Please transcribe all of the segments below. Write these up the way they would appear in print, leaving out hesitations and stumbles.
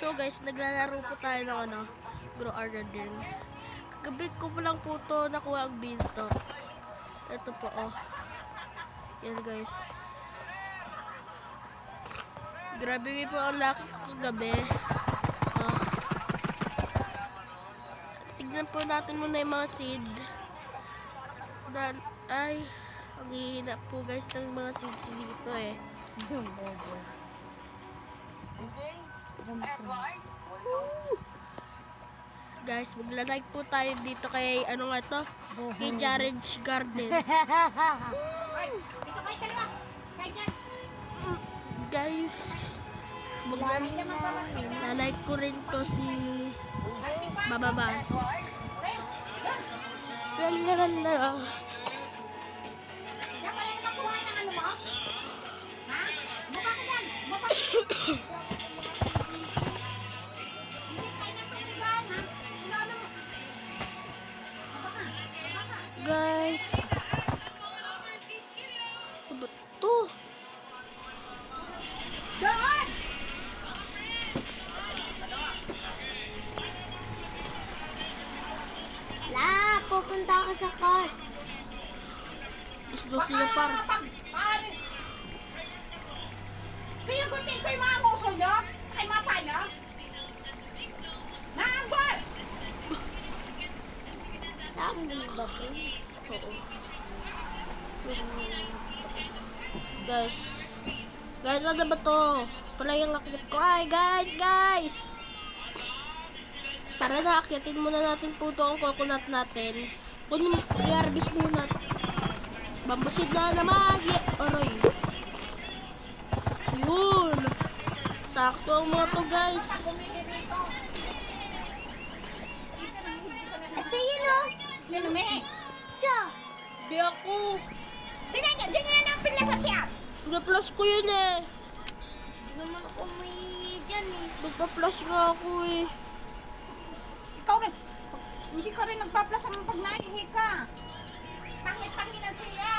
So guys, naglalaro po tayo ng Grow Our Garden. Kagabi ko po lang po to nakuha ang beanstalk. Ito po Yan guys. Grabe po ang laki kagabi. Tignan po natin muna yung mga seed. Ang hihina po guys ng mga seeds dito Guys, magla-like po tayo dito kay kay Jared's Garden. Guys, magla-like ko rin to si Bababas. Guys, apa tuh? Pupunta ka sa car. Isdo siya par. Kaya gunting ko yung mga nguso nyo? Ay mga paano? Naambot! Naambot ba po? Oo. Guys, ano ba to? Pala yung akit ko. Ay, guys! Para naakyatin muna natin po ito ang coconut natin. Kung i-harvest muna. Bambusid na naman. Aray. Yun. Sakto ang mga to guys. Ate, yun o. Sino may? Siya. Di ako. Tingnan nyo, dyan nyo na napinla sa siya. Na-flash ko yun Hindi naman ako may dyan Nagpa-flash nga ako Ikaw rin. Hindi ka rin nagpaplas ang pag naihi ka. Pangit-pangit na siya.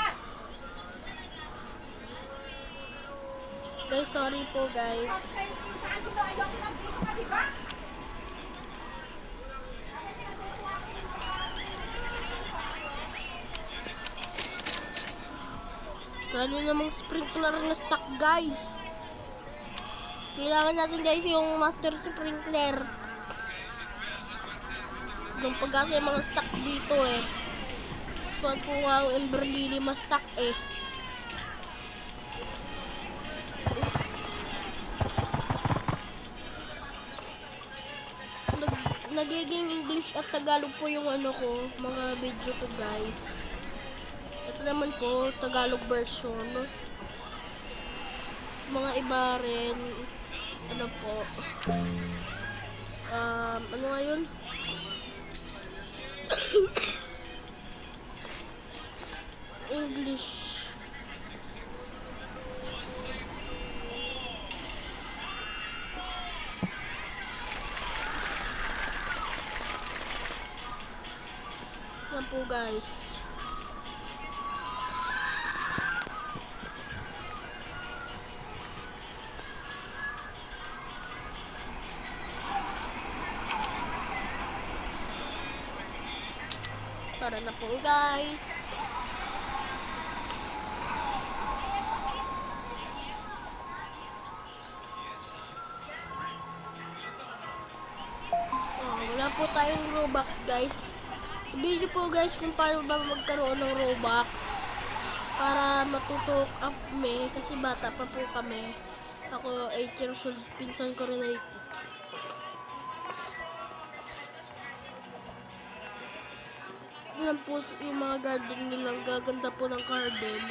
Guys, sorry po guys. Saan dito ayaw ko lang dito ka, diba? Lalo namang sprinkler na stock guys. Kailangan natin guys yung master sprinkler. Yung pag-asa yung mga stock dito Saan po nga ang Ember Lily ma-stock Nagiging English at Tagalog po yung mga video ko guys. Ito naman po, Tagalog version. Mga iba rin, ano nga yun? English. Yan po guys. Tara na po guys. Wala po tayong Robux guys. Sabihin niyo po guys kung paano ba magkaroon ng Robux para matutok up kami kasi bata pa po kami. Ako 8 years old, pinsan ko rin 80. Yan po yung mga garden nilang gaganda po ng garden.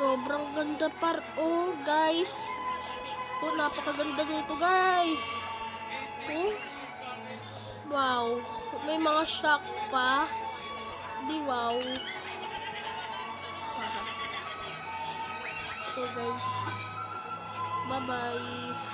Sobrang ganda guys. Napakaganda nito guys. Wow. May mga shock pa. Wow. So guys, bye bye.